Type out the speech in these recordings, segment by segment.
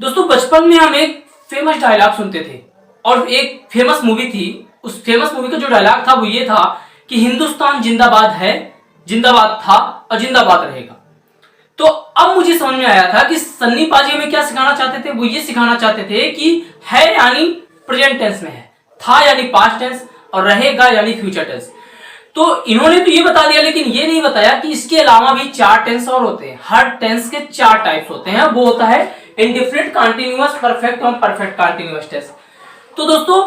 दोस्तों बचपन में हम एक फेमस डायलॉग सुनते थे और एक फेमस मूवी थी। उस फेमस मूवी का जो डायलॉग था वो ये था कि हिंदुस्तान जिंदाबाद है, जिंदाबाद था और जिंदाबाद रहेगा। तो अब मुझे समझ में आया था कि सन्नी पाजी हमें क्या सिखाना चाहते थे। वो ये सिखाना चाहते थे कि है यानी प्रेजेंट टेंस में है, था यानी पास्ट टेंस और रहेगा यानी फ्यूचर टेंस। तो इन्होंने तो ये बता दिया, लेकिन ये नहीं बताया कि इसके अलावा भी चार टेंस और होते हैं। हर टेंस के चार टाइप्स होते हैं। वो होता है इंडेफिनिट, कंटीन्यूअस, परफेक्ट और परफेक्ट कंटीन्यूअस टेंस। तो दोस्तों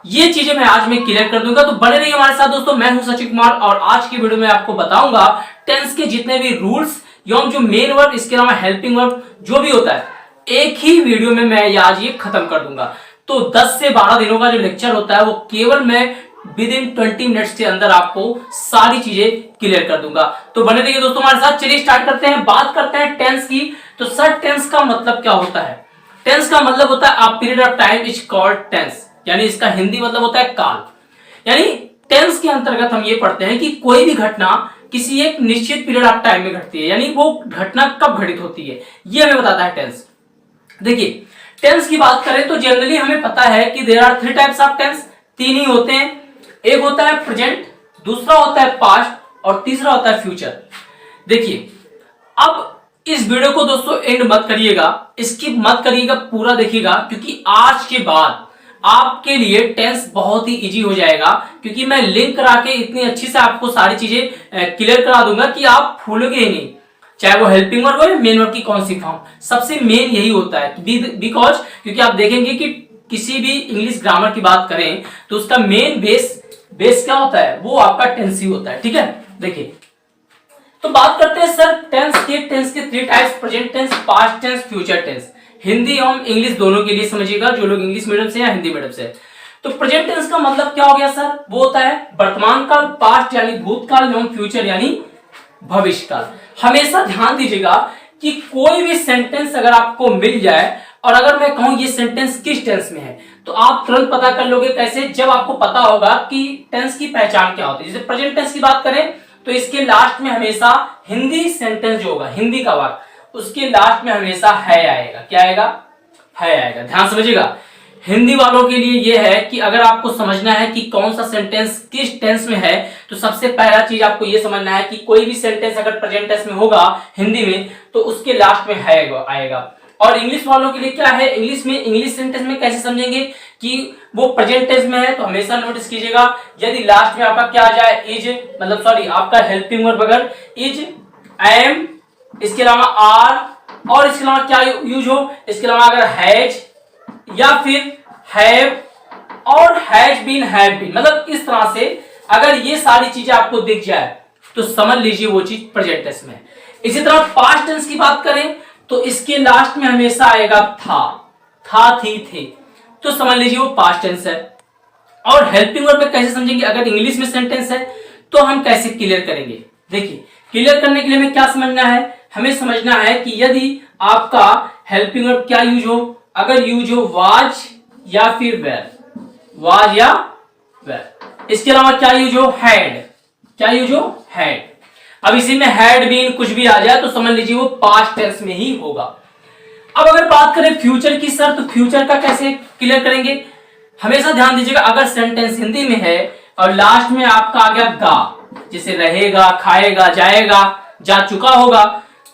ये चीजें मैं क्लियर कर दूंगा, तो बने रहिए हमारे साथ। दोस्तों मैं हूं सचिन कुमार और आज की वीडियो में आपको बताऊंगा टेंस के जितने भी रूल्स एवं जो मेन वर्ब, इसके अलावा हेल्पिंग वर्ब जो भी होता है, एक ही वीडियो में मैं आज ये खत्म कर दूंगा। तो 10 से 12 दिनों का जो लेक्चर होता है वो केवल मैं विद इन 20 मिनट्स के अंदर आपको सारी चीजें क्लियर कर दूंगा। तो बने रहिए दोस्तों हमारे साथ। चलिए स्टार्ट करते हैं, बात करते हैं टेंस की। तो सर टेंस का मतलब क्या होता है? टेंस का मतलब होता है a period of time is called tense, यानी इसका हिंदी मतलब होता है काल। यानी टेंस के अंतर्गत हम ये पढ़ते हैं कि कोई भी घटना किसी एक निश्चित पीरियड ऑफ टाइम में घटती है, यानी वो घटना कब घटित होती है ये हमें बताता है टेंस। देखिए टेंस की बात करें तो जनरली हमें पता है कि there are 3 types of tense. 3 ही होते हैं। एक होता है प्रेजेंट, दूसरा होता है पास्ट और तीसरा होता है फ्यूचर। देखिए अब इस वीडियो को दोस्तों एंड मत करिएगा, स्किप मत करिएगा, पूरा देखिएगा, क्योंकि आज के बाद आपके लिए टेंस बहुत ही इजी हो जाएगा। क्योंकि मैं लिंक करा के इतनी अच्छी से आपको सारी चीजें क्लियर करा दूंगा कि आप भूलोगे ही नहीं, चाहे वो हेल्पिंग वर्ब हो या मेन वर्ब की कौन सी फॉर्म। सबसे मेन यही होता है बिकॉज क्योंकि आप देखेंगे कि किसी भी इंग्लिश ग्रामर की बात करें तो उसका मेन बेस क्या होता है, वो आपका टेंस ही होता है। ठीक है, देखिए तो बात करते हैं सर टेंस के 3 types, present tense, past tense, future tense. Hindi एवं इंग्लिश दोनों के लिए समझिएगा, जो लोग इंग्लिश मीडियम से या हिंदी मीडियम से। तो प्रेजेंट टेंस का मतलब क्या हो गया सर? वो होता है वर्तमान काल, पास्ट यानी भूतकाल एवं फ्यूचर यानी भविष्य काल। हमेशा ध्यान दीजिएगा कि कोई भी सेंटेंस अगर आपको मिल जाए और अगर मैं कहूं ये सेंटेंस किस टेंस में है, तो आप तुरंत पता कर लोगे। कैसे? जब आपको पता होगा कि टेंस की पहचान क्या होती है। जैसे प्रेजेंट टेंस की बात करें तो इसके लास्ट में हमेशा हिंदी सेंटेंस जो होगा, हिंदी का वाक्य, उसके लास्ट में हमेशा है आएगा। क्या आएगा? है आएगा। ध्यान समझिएगा, हिंदी वालों के लिए यह है कि अगर आपको समझना है कि कौन सा सेंटेंस किस टेंस में है, तो सबसे पहला चीज आपको यह समझना है कि कोई भी सेंटेंस अगर प्रेजेंट टेंस में होगा हिंदी में, तो उसके लास्ट में है आएगा। और इंग्लिश वालों के लिए क्या है? इंग्लिश में, इंग्लिश सेंटेंस में कैसे समझेंगे कि वो प्रेजेंट टेंस में है, तो हमेशा नोटिस कीजिएगा यदि लास्ट में आपका क्या आ जाए, इज, मतलब सॉरी आपका हेल्पिंग वर्ब अगर इज, एम, इसके अलावा आर और इसके अलावा क्या यूज हो, इसके अलावा अगर हैज या फिर हैव और हैज बीन, हैव बीन, मतलब इस तरह से अगर ये सारी चीजें आपको दिख जाए तो समझ लीजिए वो चीज प्रेजेंट टेंस में। इसी तरह पास्ट टेंस की बात करें तो इसके लास्ट में हमेशा आएगा था, थी, थे, तो समझ लीजिए वो पास्ट टेंस है। और हेल्पिंग वर्ब में कैसे समझेंगे? अगर इंग्लिश में सेंटेंस है तो हम कैसे क्लियर करेंगे? देखिए क्लियर करने के लिए हमें क्या समझना है? हमें समझना है कि यदि आपका हेल्पिंग वर्ब क्या यूज हो, अगर यूज हो वाज या फिर वेर, वाज या वेर। इसके अलावा क्या यूज हो? हैड, क्या यूज हो? हैड। अब इसी में हैड बीन कुछ भी आ जाए तो समझ लीजिए वो पास्ट टेंस में ही होगा। अब अगर बात करें फ्यूचर की सर, तो फ्यूचर का कैसे क्लियर करेंगे? हमेशा ध्यान दीजिएगा, अगर सेंटेंस हिंदी में है और लास्ट में आपका आ गया गा, जैसे रहेगा, खाएगा, जाएगा, जा चुका होगा,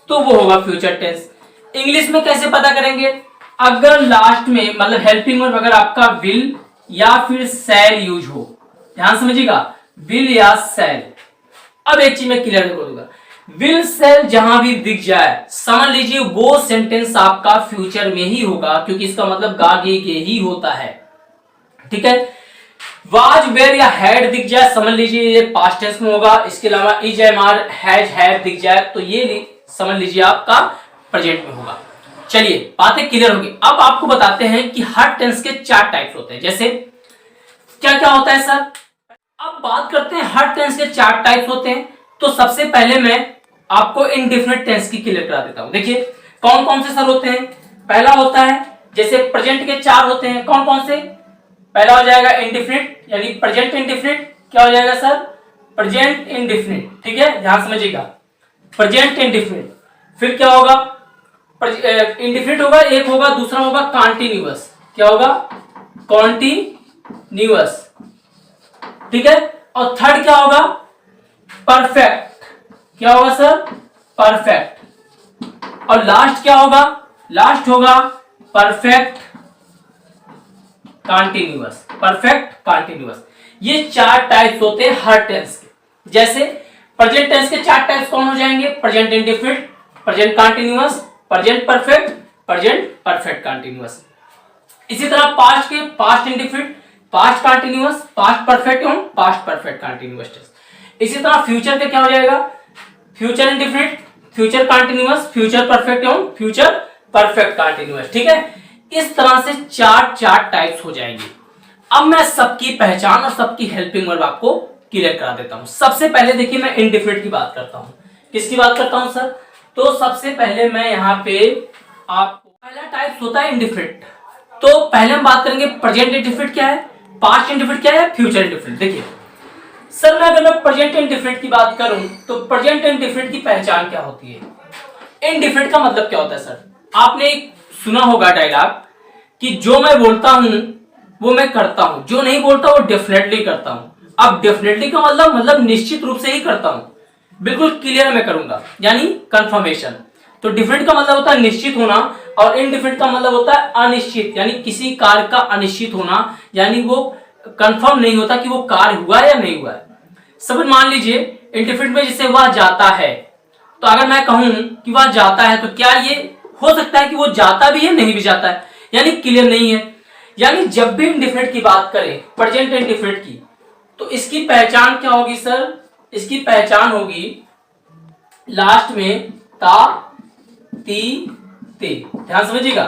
तो वो होगा फ्यूचर टेंस। इंग्लिश में कैसे पता करेंगे? अगर लास्ट में मतलब हेल्पिंग वर्ब अगर आपका विल या फिर शैल यूज हो, ध्यान समझिएगा, विल या शैल। अब एक चीज मैं क्लियर कर दूंगा, विल शैल जहां भी दिख जाए समझ लीजिए वो सेंटेंस आपका फ्यूचर में ही होगा, क्योंकि इसका मतलब गागे के ही होता है। ठीक है, वाज, वेर या हैड दिख जाए समझ लीजिए ये पास्ट टेंस में होगा। इसके अलावा is, am, are, has, have दिख जाए तो ये समझ लीजिए आपका प्रेजेंट में होगा। चलिए बातें क्लियर होगी। अब आपको बताते हैं कि हर टेंस के 4 टाइप्स होते हैं। जैसे क्या क्या होता है सर? अब बात करते हैं हर टेंस के 4 टाइप्स होते हैं। तो सबसे पहले मैं आपको इनडेफिनिट टेंस की क्लियर करा देता हूं। देखिए कौन कौन से सर होते हैं। पहला होता है, जैसे प्रेजेंट के 4 होते हैं, कौन कौन से? पहला हो जाएगा इंडेफिनिट, यानी प्रेजेंट इंडेफिनिट। क्या हो जाएगा सर? Present indefinite. ठीक है, ध्यान समझिएगा, प्रेजेंट इंडेफिनिट। फिर क्या होगा? इंडिफिनिट होगा, एक होगा, दूसरा होगा कॉन्टिन्यूअस। क्या होगा? कॉन्टिन्यूअस। ठीक है। और थर्ड क्या होगा? परफेक्ट। क्या होगा सर? परफेक्ट। और लास्ट क्या होगा? लास्ट होगा परफेक्ट कॉन्टिन्यूअस। Perfect continuous. ये 4 टाइप्स होते हैं हर टेंस के। जैसे प्रेजेंट टेंस के 4 टाइप्स कौन हो जाएंगे? Present indefinite, present continuous, present perfect, present perfect continuous. इसी तरह पास्ट के past indefinite, past continuous, past perfect एवं पास्ट परफेक्ट कॉन्टिन्यूअस टेंस। इसी तरह फ्यूचर के क्या हो जाएगा? Future indefinite, future continuous, future perfect एवं फ्यूचर परफेक्ट कॉन्टिन्यूअस। ठीक है। इस तरह से 4 टाइप्स हो जाएंगे। अब मैं सबकी पहचान और सबकी हेल्पिंग वर्ब आपको क्लियर करा देता हूं। सबसे पहले देखिए मैं इंडिफिनिट की बात करता हूं। किसकी बात करता हूं सर? तो सबसे पहले मैं यहां पे आपको पहला टाइप होता है इंडिफिनिट। तो पहले हम बात करेंगे प्रेजेंट इंडिफिनिट क्या है, पास्ट इंडिफिनिट क्या है, फ्यूचर इंडिफिनिट। देखिए सर, मैं अगर मैं प्रेजेंट इंडिफिनिट की बात करूं तो प्रेजेंट इंडिफिनिट की पहचान क्या होती है? इंडिफिनिट का मतलब क्या होता है सर? आपने सुना होगा डायलॉग कि जो मैं बोलता हूं वो मैं करता हूं, जो नहीं बोलता वो डेफिनेटली करता हूं। अब डेफिनेटली का मतलब निश्चित रूप से ही करता हूं, बिल्कुल क्लियर मैं करूंगा, यानी कंफर्मेशन। तो डिफिनिट का मतलब होता है निश्चित होना, और इनडिफिनिट का मतलब होता है अनिश्चित, यानी किसी कार्य का अनिश्चित होना, यानी वो कंफर्म नहीं होता कि वो कार्य हुआ या नहीं हुआ है। सब मान लीजिए इंडिफिनिट में जैसे वह जाता है, तो अगर मैं कहूं कि वह जाता है तो क्या ये हो सकता है कि वो जाता भी है, नहीं भी जाता है, यानी क्लियर नहीं है। यानी जब भी इंडिफिनिट की बात करें, प्रेजेंट इंडिफिनिट की, तो इसकी पहचान क्या होगी सर? इसकी पहचान होगी लास्ट में ता ती ते। ध्यान समझिएगा,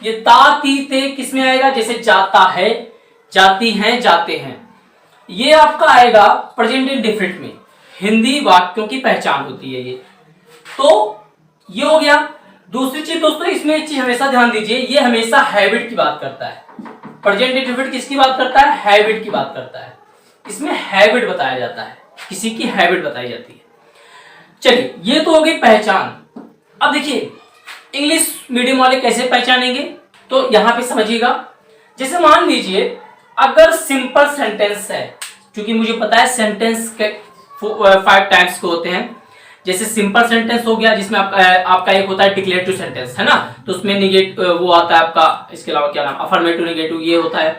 ये ता ती ते किस में आएगा? जैसे जाता है, जाती हैं, जाते हैं, ये आपका आएगा प्रेजेंट इंडिफिनिट में। हिंदी वाक्यों की पहचान होती है ये। तो ये हो गया। दूसरी चीज दोस्तों, इसमें एक चीज हमेशा ध्यान दीजिए, ये हमेशा हैबिट की बात करता है। प्रेजेंट इंडिफिनिट किसकी बात करता है? हैबिट की बात करता है। इसमें हैबिट बताया जाता है, किसी की हैबिट बताई जाती है। चलिए, ये तो हो गई पहचान। अब देखिए इंग्लिश मीडियम वाले कैसे पहचानेंगे, तो यहां पे समझिएगा। जैसे मान लीजिए अगर सिंपल सेंटेंस है, क्योंकि मुझे पता है सेंटेंस के 5 टाइप्स के होते हैं। जैसे सिंपल सेंटेंस हो गया, जिसमें आपका एक होता है डिक्लेरेटिव सेंटेंस, है ना, तो उसमें वो आता है आपका, इसके अलावा क्या नाम, अफर्मेटिव, नेगेटिव, ये होता है।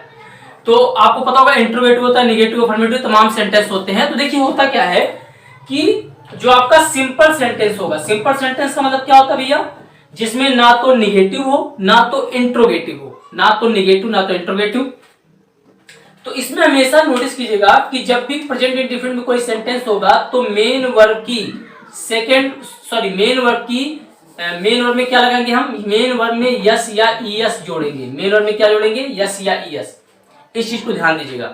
तो आपको पता होगा इंट्रोगेटिव होता है, नेगेटिव, अफर्मेटिव, तमाम सेंटेंस होते हैं। तो देखिए होता क्या है कि जो आपका सिंपल सेंटेंस होगा, सिंपल सेंटेंस का मतलब क्या होता है भैया? जिसमें ना तो नेगेटिव हो ना तो इंट्रोगेटिव हो, ना तो नेगेटिव ना तो इंट्रोगेटिव। तो इसमें हमेशा नोटिस कीजिएगा कि जब भी प्रेजेंट इंडिफिनिट में कोई सेंटेंस होगा तो मेन वर्ब में क्या लगाएंगे हम? मेन वर्ब में यस या ईएस जोड़ेंगे। मेन वर्ब में क्या जोड़ेंगे? यस या ईएस। इस चीज को ध्यान दीजिएगा।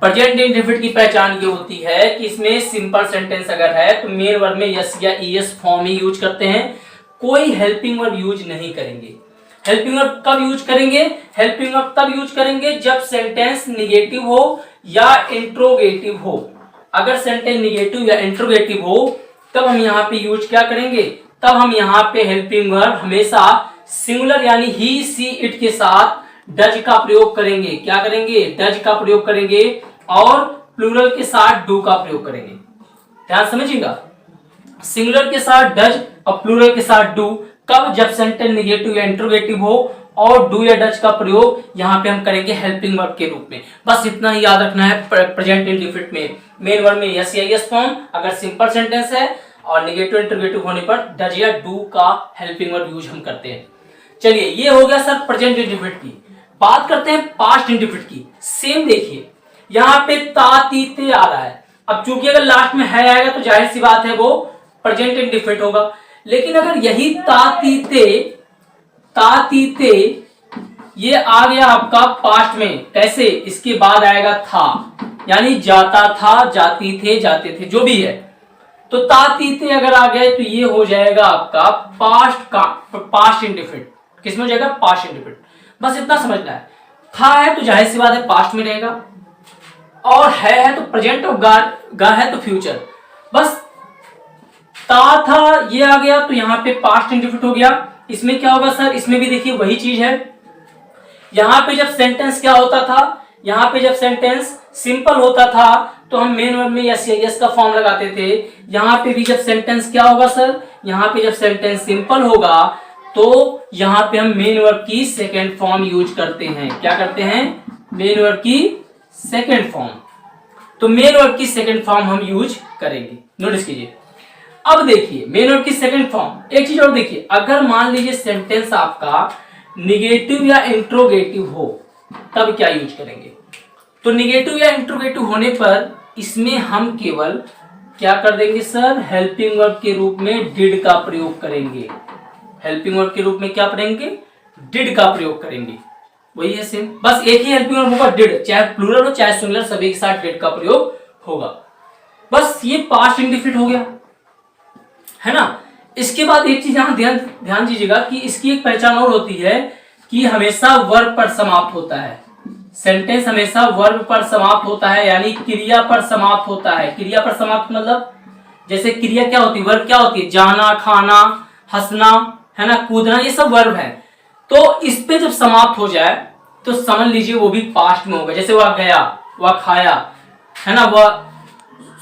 प्रेजेंट इंडिफिनिट की पहचान ये होती है कि इसमें सिंपल सेंटेंस अगर है तो मेन वर्ब में यस या ईएस फॉर्म ही यूज करते हैं, कोई हेल्पिंग वर्ब यूज नहीं करेंगे। हेल्पिंग वर्ब कब यूज करेंगे? हेल्पिंग वर्ब तब यूज करेंगे जब सेंटेंस निगेटिव हो या इंट्रोगेटिव हो। अगर सेंटेंस निगेटिव या इंट्रोगेटिव हो तब हम यहाँ पे यूज क्या करेंगे? तब हम यहाँ पे हेल्पिंग वर्ब हमेशा सिंगुलर यानी ही, सी, इट के साथ डज का प्रयोग करेंगे। क्या करेंगे? डज का प्रयोग करेंगे, और प्लूरल के साथ डू का प्रयोग करेंगे। ध्यान समझिएगा, सिंगुलर के साथ डज और प्लूरल के साथ डू। कब? जब सेंटेंस निगेटिव या इंट्रोगेटिव हो, और डू या डज का प्रयोग यहाँ पे हम करेंगे हेल्पिंग वर्ब के रूप में। बस इतना ही याद रखना है। प्रेजेंट इंडिफिनिट में मेन वर्ब में यस या यस फॉर्म अगर सिंपल सेंटेंस है, और निगेटिव इंट्रोगेटिव होने पर डज या डू का हेल्पिंग वर्ब यूज हम करते हैं। चलिए, ये हो गया सर प्रेजेंट इंडिफिनिट की। बात करते हैं पास्ट इंडिफिनिट की। सेम देखिए, यहाँ पे ता ती ते आ रहा है। अब चूंकि अगर लास्ट में है आएगा तो जाहिर सी बात है वो प्रेजेंट इंडिफिनिट होगा। लेकिन अगर यही ता ती ते ये आ गया आपका पास्ट में, कैसे? इसके बाद आएगा था, यानी जाता था, जाती थे, जाते थे, जो भी है। तो ता ती ते अगर आ गए तो ये हो जाएगा आपका पास्ट इंडिफिनिट। किसमें हो जाएगा? Past indefinite. बस इतना समझना है। था है तो जाहिर सी बात है पास्ट में रहेगा, और है तो प्रेजेंट, और गा है तो फ्यूचर। बस ता था ये आ गया तो यहाँ पे पास्ट इंडिफिनिट हो गया। इसमें क्या होगा सर, इसमें भी देखिए वही चीज है। यहां पे जब सेंटेंस क्या होता था, यहां पे जब सेंटेंस सिंपल होता था तो हम मेन वर्ब में यस यस का फॉर्म लगाते थे। यहां पे भी जब सेंटेंस क्या होगा सर, यहां पे जब सेंटेंस सिंपल होगा तो यहां पे हम मेन वर्ब की सेकंड फॉर्म यूज करते हैं। क्या करते हैं, मेन वर्ब की सेकंड फॉर्म। तो मेन वर्ब की सेकंड फॉर्म हम यूज करेंगे, नोटिस कीजिए। अब देखिए मेन वर्ब की सेकंड फॉर्म, एक चीज और देखिए, अगर मान लीजिए सेंटेंस आपका निगेटिव या इंट्रोगेटिव हो तब क्या यूज करेंगे। तो निगेटिव या इंट्रोगेटिव होने पर इसमें हम केवल क्या कर देंगे सर, हेल्पिंग वर्ब के रूप में डिड का प्रयोग करेंगे। हेल्पिंग वर्ब के रूप में क्या करेंगे, डिड का प्रयोग करेंगे। वही है सेम, बस एक ही हेल्पिंग वर्ब होगा डिड, चाहे प्लूरल हो चाहे सिंगुलर, सभी के साथ डिड का प्रयोग होगा। बस ये पास्ट इंडेफिनिट हो गया, है ना। इसके बाद एक चीज यहां ध्यान दीजिएगा कि इसकी एक पहचान और होती है कि हमेशा वर्ब पर समाप्त होता है। सेंटेंस हमेशा वर्ब पर समाप्त होता है, यानी क्रिया पर समाप्त होता है। क्रिया पर समाप्त मतलब जैसे क्रिया क्या होती है, वर्ब क्या होती है, जाना, खाना, हंसना, है ना, कूदना, ये सब वर्ब है। तो इस पे जब समाप्त हो जाए तो समझ लीजिए वो भी पास्ट में होगा। जैसे वह गया, वह खाया, है ना, वह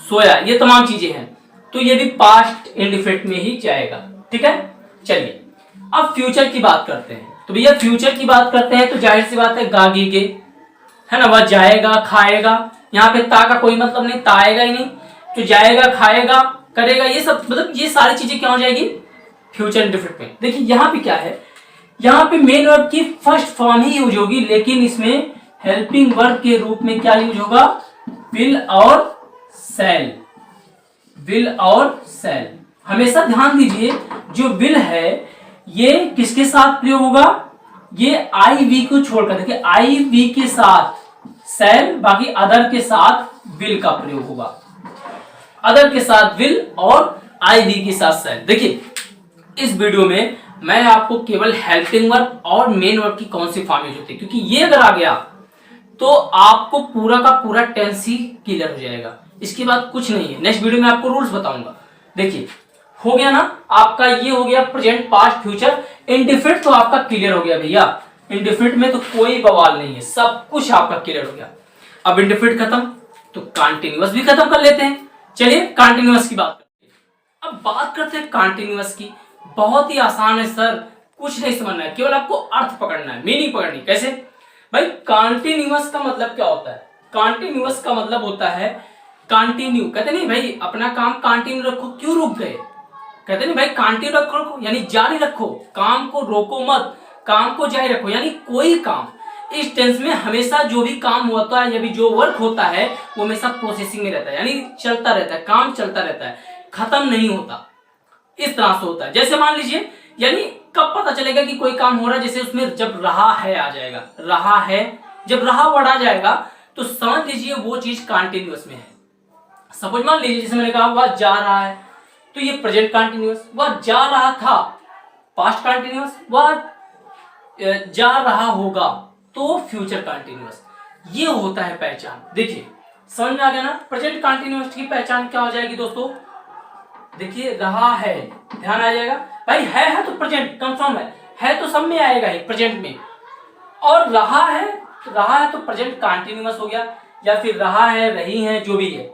सोया, ये तमाम चीजें हैं, तो ये भी पास्ट इंडेफिनिट में ही जाएगा। ठीक है, चलिए अब फ्यूचर की बात करते हैं। तो भैया फ्यूचर की बात करते हैं तो जाहिर सी बात है गागी के, है ना, वह जाएगा, खाएगा, यहाँ पे ता का कोई मतलब नहीं, ता आएगा ही नहीं, तो जाएगा, खाएगा, करेगा, ये सब मतलब ये सारी चीजें क्या हो जाएगी फ्यूचर इंडेफिनिट में। देखिए यहाँ पे क्या है, यहाँ पे मेन वर्ब की फर्स्ट फॉर्म ही यूज होगी, लेकिन इसमें हेल्पिंग वर्ब के रूप में क्या यूज होगा, विल और शैल। विल और शैल, हमेशा ध्यान दीजिए जो विल है ये किसके साथ प्रयोग होगा, ये आई वी को छोड़कर, देखिए आई वी के साथ शैल, बाकी अदर के साथ विल का प्रयोग होगा। अदर के साथ विल और आई वी के साथ शैल। देखिए इस वीडियो में मैं आपको केवल हेल्पिंग वर्ब और मेन वर्ब की कौन सी फॉर्म यूज होती है, क्योंकि ये अगर आ गया तो आपको पूरा का पूरा टेंस ही क्लियर हो जाएगा। इसके बाद कुछ नहीं है, नेक्स्ट वीडियो में आपको रूल्स बताऊंगा। देखिए हो गया ना आपका, ये हो गया प्रेजेंट, पास्ट, फ्यूचर। इंडेफिनिट तो आपका क्लियर हो गया भैया, इंडेफिनिट में तो कोई बवाल नहीं है, सब कुछ आपका क्लियर हो गया। अब इंडेफिनिट खत्म तो कॉन्टिन्यूअस भी खत्म कर लेते हैं। चलिए कॉन्टिन्यूअस की बात करते हैं। अब बात करते हैं कॉन्टिन्यूअस की। बहुत ही आसान है सर, कुछ नहीं समझना है, केवल आपको अर्थ पकड़ना है, मीनिंग पकड़नी। कैसे भाई, कॉन्टिन्यूअस का मतलब क्या होता है, कॉन्टिन्यूअस का मतलब होता है कंटिन्यू। कहते नहीं भाई अपना काम कंटिन्यू रखो, क्यों रुक गए, कहते नहीं भाई कंटिन्यू रखो यानी जारी रखो, काम को रोको मत, काम को जारी रखो। यानी कोई काम इस टेंस में हमेशा जो भी काम होता है या भी जो वर्क होता है वो हमेशा प्रोसेसिंग में रहता है, यानी चलता रहता है, काम चलता रहता है, खत्म नहीं होता। इस तरह से होता है। जैसे मान लीजिए, यानी कब पता चलेगा कि कोई काम हो रहा है, जैसे उसमें जब रहा है आ जाएगा, रहा है, जब रहा वर्ड आ जाएगा तो समझ लीजिए वो चीज कंटिन्यूअस में है। सपोज मान लीजिए जैसे मैंने कहा वह जा रहा है, तो ये प्रेजेंट कंटिन्यूअस, वह जा रहा था पास्ट कंटिन्यूअस, वह जा रहा होगा तो फ्यूचर कंटिन्यूअस। ये होता है पहचान। देखिए समझ में आ गया ना, प्रेजेंट कंटिन्यूअस की पहचान क्या हो जाएगी दोस्तों, देखिए रहा है, ध्यान आ जाएगा भाई, है तो प्रेजेंट कंफर्म है तो सब में आएगा ही प्रेजेंट में, और रहा है तो प्रेजेंट कंटिन्यूअस हो गया, या फिर रहा है, रही है, जो भी है।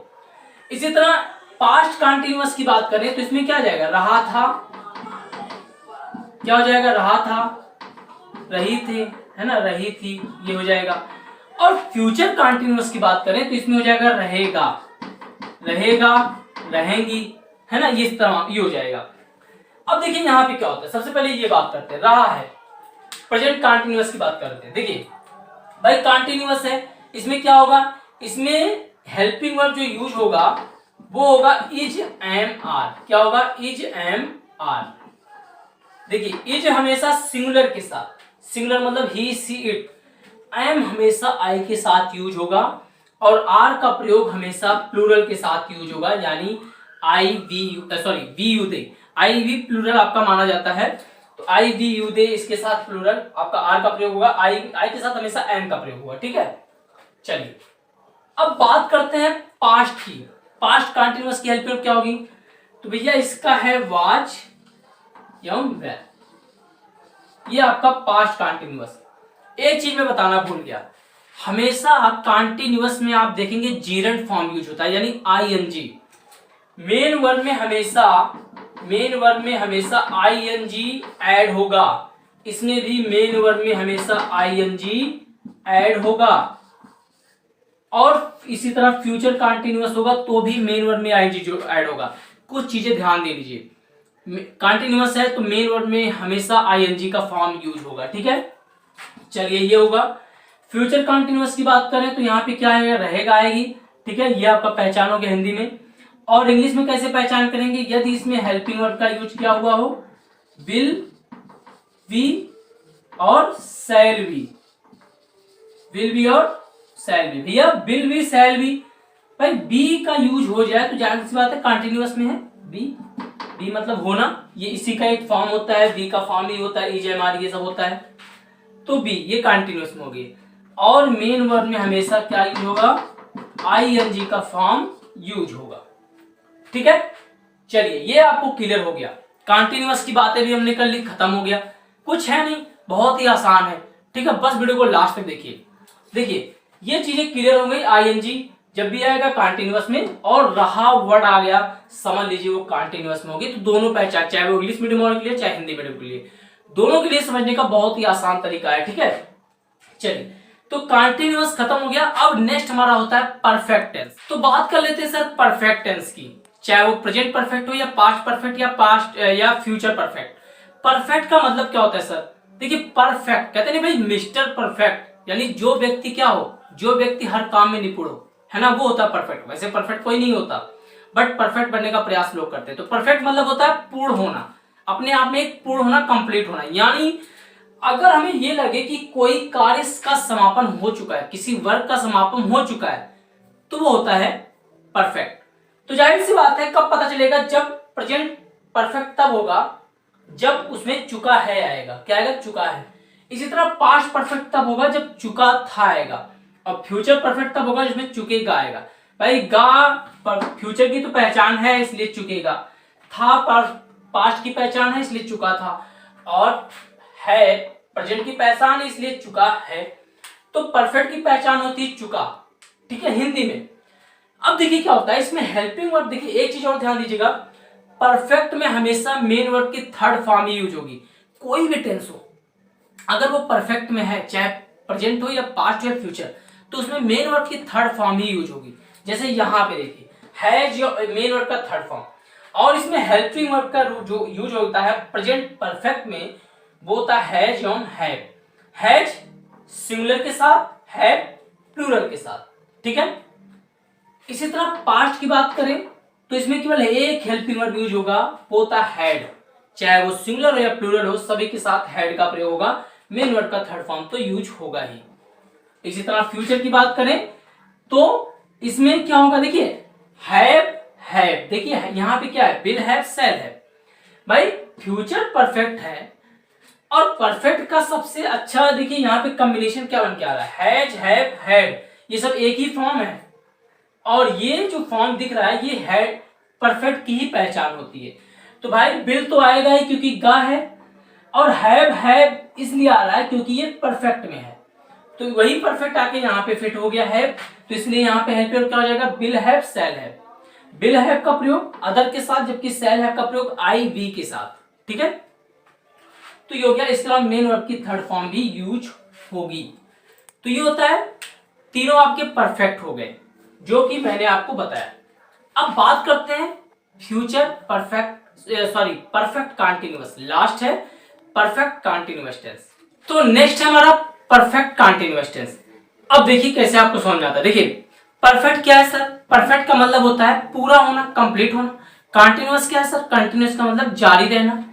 इसी तरह पास्ट कंटिन्यूअस की बात करें तो इसमें क्या जाएगा, रहा था, क्या हो जाएगा, रहा था, रही थे, है ना, रही थी, ये हो जाएगा। और फ्यूचर कंटिन्यूअस की बात करें तो इसमें हो जाएगा रहेगा, रहेगा, रहेंगी, है ना, इस तरह ये हो जाएगा। अब देखिए यहाँ पे क्या होता है, सबसे पहले ये बात करते हैं, रहा है, प्रेजेंट कंटिन्यूअस की बात करते हैं। देखिए भाई कंटिन्यूअस है, इसमें क्या होगा, इसमें हेल्पिंग वर्ब जो यूज होगा वो होगा इज एम आर। क्या होगा, इज एम आर। देखिए इज हमेशा सिंगुलर के साथ, सिंगुलर मतलब ही, सी, इट। एम हमेशा आई के साथ यूज होगा, और आर का प्रयोग हमेशा प्लूरल के साथ यूज होगा, यानी I we we you they, I we plural आपका माना जाता है, तो आई वी यू दे इसके साथ प्लूरल आपका आर का प्रयोग होगा, आई के साथ हमेशा एम का प्रयोग होगा। ठीक है, चलिए अब बात करते हैं पास्ट की। पास्ट कंटिन्यूअस की हेल्प क्या होगी, तो भैया इसका है वाज एवं वेर। ये आपका पास्ट कंटिन्यूअस। एक चीज मैं बताना भूल गया, हमेशा कंटिन्यूअस में आप देखेंगे जीरंड फॉर्म यूज होता है, यानी आईएनजी। मेन वर्ब में हमेशा आईएनजी ऐड होगा, इसमें भी मेन वर्ब में हमेशा आईएनजी ऐड होगा। और इसी तरह फ्यूचर कंटिन्यूअस होगा तो भी मेन वर्ब में आईएनजी ऐड होगा। कुछ चीजें ध्यान दे लीजिए, कंटिन्यूअस है तो मेन वर्ब में हमेशा आईएनजी का फॉर्म यूज होगा, ठीक है। चलिए ये होगा। फ्यूचर कंटिन्यूअस की बात करें तो यहाँ पे क्या है, रहेगा आएगी, ठीक है। ये आपका पहचानोगे हिंदी में। और इंग्लिश में कैसे पहचान करेंगे, यदि इसमें हेल्पिंग वर्ब का यूज किया हुआ हो, विल, वी और शैल बी, विल बी और शैल बी। भैया विल बी शैल बी, भाई बी का यूज हो जाए तो जाहिर सी बात है कंटिन्यूअस में है बी, बी मतलब होना, ये इसी का एक फॉर्म होता है, बी का फॉर्म ही होता है, ईजेएमआर ये सब होता है, तो बी ये कंटिन्यूअस में होगी। और मेन वर्ब में हमेशा क्या यूज होगा, आईएनजी का फॉर्म यूज होगा, ठीक है। चलिए ये आपको क्लियर हो गया, कंटिन्यूअस की बातें भी हमने कर ली, खत्म हो गया, कुछ है नहीं, बहुत ही आसान है, ठीक है। बस वीडियो को लास्ट तक देखिए। देखिए ये चीजें क्लियर हो गई, आईएनजी जब भी आएगा कंटिन्यूअस में, और रहा वर्ड आ गया समझ लीजिए वो कंटिन्यूअस में होगी। तो दोनों पहचान, चाहे वो इंग्लिश मीडियम वालों के लिए चाहे हिंदी मीडियम के लिए, दोनों के लिए समझने का बहुत ही आसान तरीका है, ठीक है। चलिए तो कंटिन्यूअस खत्म हो गया। अब नेक्स्ट हमारा होता है परफेक्ट टेंस। तो बात कर लेते हैं सर परफेक्ट टेंस की, चाहे वो प्रेजेंट परफेक्ट हो या पास्ट परफेक्ट या पास्ट या फ्यूचर परफेक्ट। परफेक्ट का मतलब क्या होता है सर, देखिए परफेक्ट कहते हैं भाई मिस्टर परफेक्ट, यानी जो व्यक्ति क्या हो, जो व्यक्ति हर काम में निपुण हो, है ना, वो होता है परफेक्ट। वैसे परफेक्ट कोई नहीं होता, बट परफेक्ट बनने का प्रयास लोग करते हैं। तो परफेक्ट मतलब होता है पूर्ण होना, अपने आप में एक पूर्ण होना, कंप्लीट होना। यानी अगर हमें ये लगे कि कोई कार्य का समापन हो चुका है, किसी वर्क का समापन हो चुका है, तो वो होता है परफेक्ट। तो जाहिर सी बात है कब पता चलेगा, जब प्रेजेंट परफेक्ट तब होगा जब उसमें चुका है आएगा, क्या आएगा, चुका है। इसी तरह पास्ट परफेक्ट तब होगा जब चुका था आएगा, और फ्यूचर परफेक्ट तब होगा जिसमें चुकेगा आएगा। भाई गा फ्यूचर की तो पहचान है इसलिए चुकेगा, था पास्ट की पहचान है इसलिए चुका था, और है प्रेजेंट की पहचान है इसलिए चुका है। तो परफेक्ट की पहचान होती है चुका, ठीक है, हिंदी में। अब देखिए क्या होता है इसमें हेल्पिंग वर्ब। देखिए एक चीज और ध्यान दीजिएगा, परफेक्ट में हमेशा मेन वर्ब की थर्ड फॉर्म ही यूज होगी। कोई भी टेंस हो, अगर वो परफेक्ट में है, चाहे प्रेजेंट हो या पास्ट हो या फ्यूचर, तो उसमें मेन वर्ब की थर्ड फॉर्म ही यूज होगी। जैसे यहाँ पे देखिए हैज मेन वर्ब का थर्ड फॉर्म, और इसमें हेल्पिंग वर्ब का जो यूज होता है प्रेजेंट परफेक्ट में, वो होता है हैज एवं हैव। हैज सिंगुलर के साथ, हैव प्लूरल के साथ, ठीक है। इसी तरह पास्ट की बात करें तो इसमें केवल एक हेल्पिंग वर्ब यूज होगा, वो होता है हैड। चाहे वो सिंगुलर हो या प्लूरल हो, सभी के साथ हैड का प्रयोग होगा, मेन वर्ब का थर्ड फॉर्म तो यूज होगा ही। इसी तरह फ्यूचर की बात करें तो इसमें क्या होगा, देखिए हैव हैव, देखिए यहां पे क्या है, विल हैव शैल हैव। भाई फ्यूचर परफेक्ट है, और परफेक्ट का सबसे अच्छा देखिए यहाँ पे कॉम्बिनेशन क्या बन के आ रहा है, हैज हैव हैड, ये सब एक ही फॉर्म है, और ये जो फॉर्म दिख रहा है ये हैड परफेक्ट की ही पहचान होती है। तो भाई विल तो आएगा ही क्योंकि गा है, और हैव इसलिए आ रहा है क्योंकि ये परफेक्ट में है, तो वही परफेक्ट आके यहाँ पे फिट हो गया है, तो इसलिए यहाँ पे हेल्प क्या हो जाएगा, will have shall have. Will have का प्रयोग अदर के साथ, जबकि शैल हैव का प्रयोग आई वी के साथ, ठीक है। तो ये हो गया, इसके अलावा मेन वर्ब की थर्ड फॉर्म भी यूज होगी। तो ये होता है, तीनों आपके परफेक्ट हो गए जो कि मैंने आपको बताया। अब बात करते हैं फ्यूचर परफेक्ट कंटिन्यूअस, लास्ट है परफेक्ट कंटिन्यूअस टेंस। तो नेक्स्ट है हमारा परफेक्ट कंटिन्यूअस टेंस। अब देखिए कैसे आपको समझ में आता है। देखिए परफेक्ट क्या है सर, परफेक्ट का मतलब होता है पूरा होना, कंप्लीट होना। कंटिन्यूअस क्या है सर, कंटिन्यूअस का मतलब जारी रहना।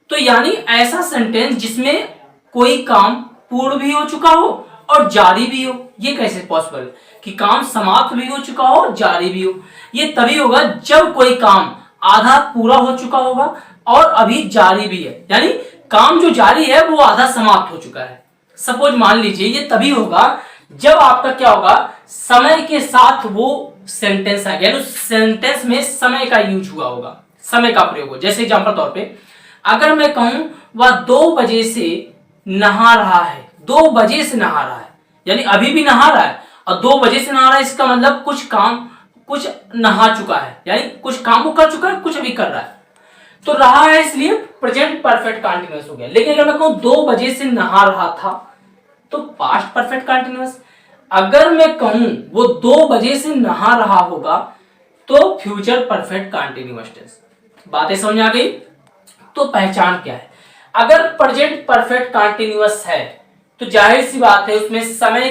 तो यानी ऐसा सेंटेंस जिसमें कोई काम पूर्ण भी हो चुका हो और जारी भी हो। ये कैसे पॉसिबल कि काम समाप्त भी हो चुका हो और जारी भी हो? ये तभी होगा जब कोई काम आधा पूरा हो चुका होगा और अभी जारी भी है, यानी काम जो जारी है वो आधा समाप्त हो चुका है। सपोज मान लीजिए ये तभी होगा जब आपका क्या होगा, समय के साथ वो सेंटेंस आ गया, उस सेंटेंस में समय का यूज हुआ होगा, समय का प्रयोग हो। जैसे एग्जांपल तौर पे अगर मैं कहूं वह 2 बजे से नहा रहा है, 2 बजे से नहा रहा है, यानी अभी भी नहा रहा है और 2 बजे से नहा रहा है, इसका मतलब कुछ नहा चुका है, यानी कुछ काम वो कर चुका है, कुछ अभी कर रहा है। तो रहा है इसलिए प्रेजेंट परफेक्ट कंटीन्यूअस हो गया। लेकिन अगर मैं कहूं 2 बजे से नहा रहा था तो पास्ट परफेक्ट कंटीन्यूअस। अगर मैं कहूं वो 2 बजे से नहा रहा होगा तो फ्यूचर परफेक्ट कंटीन्यूअस टेंस। बातें समझ आ गई? तो पहचान क्या है? अगर प्रेजेंट परफेक्ट कंटीन्यूअस है तो जाहिर सी बात है उसमें समय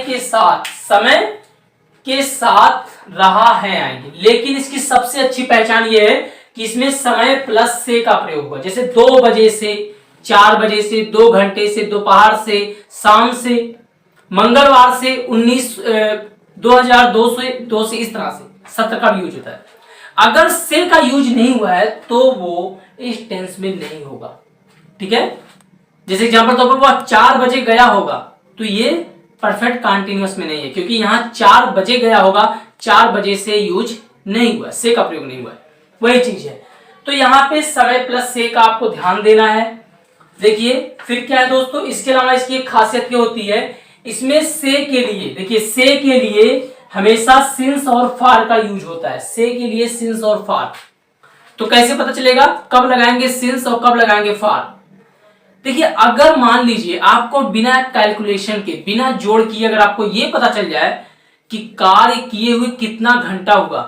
के साथ रहा है आएंगे। लेकिन इसकी सबसे अच्छी पहचान ये है कि इसमें समय प्लस से का प्रयोग हुआ। जैसे 2 बजे से, 4 बजे से, 2 घंटे से, दोपहर से, शाम से, मंगलवार से, 2002 से, इस तरह से 17 का भी यूज होता है। अगर से का यूज नहीं हुआ है तो वो इस टेंस में नहीं होगा। ठीक है, जैसे एग्जांपल तौर पर वो 4 बजे गया होगा तो ये परफेक्ट कंटीन्यूअस में नहीं है, क्योंकि यहां 4 बजे गया होगा, 4 बजे से यूज नहीं हुआ, से का प्रयोग नहीं हुआ है, वही चीज है। तो यहाँ पे समय प्लस से का आपको ध्यान देना है। देखिए फिर क्या है दोस्तों, इसके अलावा इसकी एक खासियत क्या होती है, इसमें से के लिए, देखिए से के लिए हमेशा सिंस और फार का यूज होता है। से के लिए सिंस और फार। तो कैसे पता चलेगा कब लगाएंगे सिंस और कब लगाएंगे फार? देखिए अगर मान लीजिए आपको बिना कैलकुलेशन के, बिना जोड़ किए अगर आपको ये पता चल जाए कि कार्य किए हुए कितना घंटा हुआ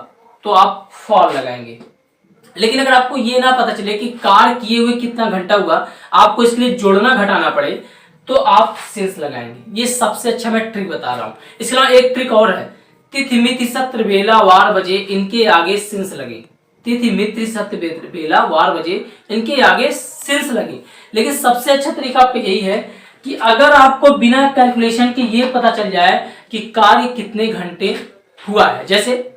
तो आप फॉर लगाएंगे। लेकिन अगर आपको ये ना पता चले कि कार्य किए हुए कितना घंटा हुआ, आपको इसके लिए जोड़ना घटाना पड़े, तो आप सिंस लगाएंगे। ये सबसे अच्छा मैं ट्रिक बता रहा हूं। इसके अलावा एक ट्रिक और है, तिथि मिति सत्र बेला वार बजे इनके आगे सिंस लगे। तिथि मिति सत्र बेला वार बजे इनके आगे सिंस लगे। लेकिन सबसे अच्छा तरीका आपका यही है कि अगर आपको बिना कैलकुलेशन के ये पता चल जाए कि कार्य कितने घंटे हुआ है, जैसे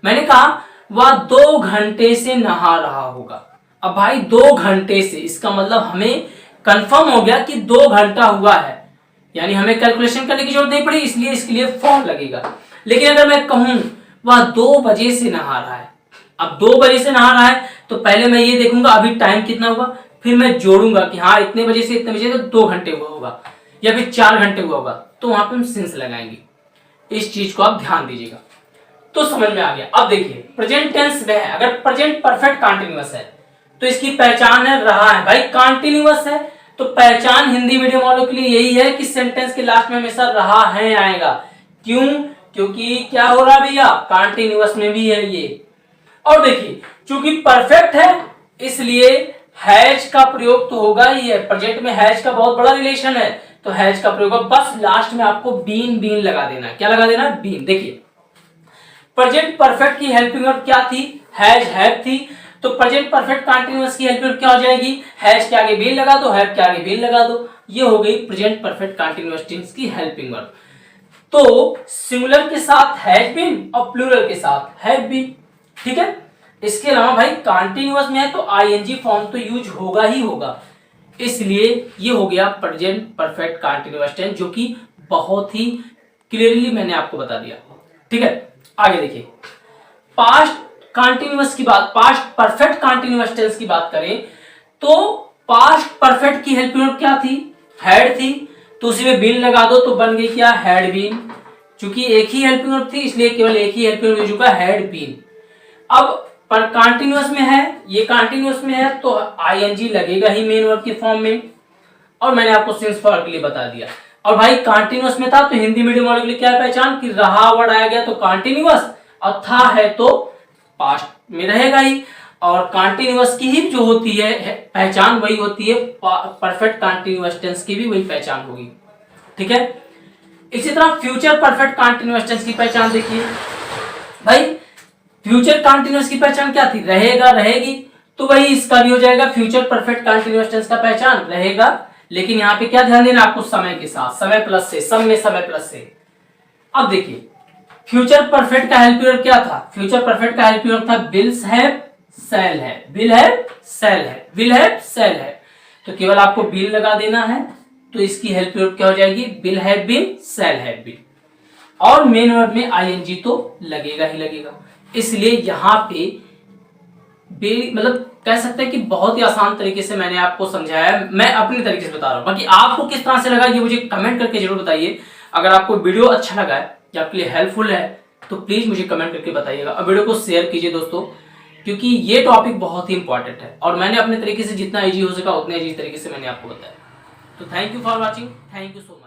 मैंने कहा वह 2 घंटे से नहा रहा होगा। अब भाई 2 घंटे से, इसका मतलब हमें कंफर्म हो गया कि 2 घंटा हुआ है, यानी हमें कैलकुलेशन करने की जरूरत नहीं पड़ी, इसलिए इसके लिए फॉर लगेगा। लेकिन अगर मैं कहूं वह 2 बजे से नहा रहा है, अब 2 बजे से नहा रहा है तो पहले मैं ये देखूंगा अभी टाइम कितना हुआ, फिर मैं जोड़ूंगा कि हाँ इतने बजे से इतने बजे तो 2 घंटे हुआ होगा या फिर 4 घंटे हुआ होगा, तो वहां पे हम सिंस लगाएंगे। इस चीज को आप ध्यान दीजिएगा। तो समझ में आ गया। अब देखिए प्रेजेंट टेंस में है, अगर प्रेजेंट परफेक्ट कंटीन्यूअस है तो इसकी पहचान है रहा है। भाई कंटीन्यूअस है तो पहचान हिंदी मीडियम वालों के लिए यही है कि सेंटेंस के लास्ट में हमेशा रहा है आएगा। क्यों? क्योंकि क्या हो रहा है भैया, कंटीन्यूअस में भी है ये। और देखिए चूंकि परफेक्ट है इसलिए हैज का प्रयोग तो होगा ही है। प्रेजेंट में हैज का बहुत बड़ा रिलेशन है तो हैज का प्रयोग, बस लास्ट में आपको बीन लगा देना है। क्या लगा देना है? बीन। देखिए प्रेजेंट परफेक्ट की हेल्पिंग वर्ब क्या थी? हैज, हैव थी। तो प्रेजेंट परफेक्ट कंटीन्यूअस की हेल्पिंग वर्ब क्या हो जाएगी? हैज के आगे बीन लगा दो, हैव के आगे बीन लगा दो। ये हो गई प्रेजेंट परफेक्ट कंटीन्यूअस टेंस की हेल्पिंग वर्ब। तो सिंगुलर के साथ हैज बीन और प्लूरल के साथ हैव बीन। ठीक है, इसके अलावा भाई कंटीन्यूअस में है तो आईएनजी फॉर्म तो यूज होगा ही होगा, इसलिए ये हो गया प्रेजेंट परफेक्ट कंटीन्यूअस टेंस, जो कि बहुत ही क्लियरली मैंने आपको बता दिया। ठीक है, आगे देखिए पास्ट कंटीन्यूअस की बात, पास्ट परफेक्ट कंटीन्यूअस टेंस की बात करें तो पास्ट परफेक्ट की हेल्पिंग वर्ब क्या थी? हैड थी। तो उसी में बीन लगा दो तो बन गई क्या? Had been. चूंकि एक ही हेल्पिंग वर्ब थी इसलिए केवल एक ही हेल्पिंग वर्ब यूज होगा, हैड बीन। अब पर कंटीन्यूअस में है, ये कंटीन्यूअस में है तो आईएनजी लगेगा ही मेन वर्ब के फॉर्म में, और मैंने आपको सिंस फॉर के लिए बता दिया। और भाई कंटीन्यूअस में था तो हिंदी मीडियम वालों के लिए क्या पहचान कि रहा वर्ड आया गया तो कंटीन्यूअस, और था है तो पास्ट में रहेगा ही। और कंटीन्यूअस की ही जो होती है पहचान वही होती है, परफेक्ट कंटीन्यूअस टेंस की भी वही पहचान होगी। ठीक है, इसी तरह फ्यूचर परफेक्ट कंटीन्यूअस टेंस की पहचान देखिए। भाई फ्यूचर कंटीन्यूअस की पहचान क्या थी? रहेगा, रहेगी। तो वही इसका भी हो जाएगा, फ्यूचर परफेक्ट कंटीन्यूअस टेंस का पहचान रहेगा। लेकिन यहाँ पे क्या ध्यान देना आपको? समय के साथ, समय प्लस से, सब में समय प्लस से। अब देखिए फ्यूचर परफेक्ट का हेल्पिंग वर्ब क्या था? फ्यूचर परफेक्ट का हेल्पिंग वर्ब था विल्स हैव, शैल है, विल हैव, शैल है, विल हैव, शैल है। तो केवल आपको विल लगा देना है तो इसकी हेल्पिंग वर्ब क्या हो जाएगी? Will have been, shall have been. और मेन वर्ब में आईएनजी तो लगेगा ही लगेगा, इसलिए यहां पे मतलब कह सकते हैं कि बहुत ही आसान तरीके से मैंने आपको समझाया है, मैं अपने तरीके से बता रहा हूँ। बाकी आपको किस तरह से लगा ये मुझे कमेंट करके जरूर बताइए। अगर आपको वीडियो अच्छा लगा है या आपके लिए हेल्पफुल है तो प्लीज मुझे कमेंट करके बताइएगा और वीडियो को शेयर कीजिए दोस्तों, क्योंकि ये टॉपिक बहुत ही इंपॉर्टेंट है और मैंने अपने तरीके से जितना ईजी हो सका उतने ईजी तरीके से मैंने आपको बताया। तो thank you for watching, thank you so much.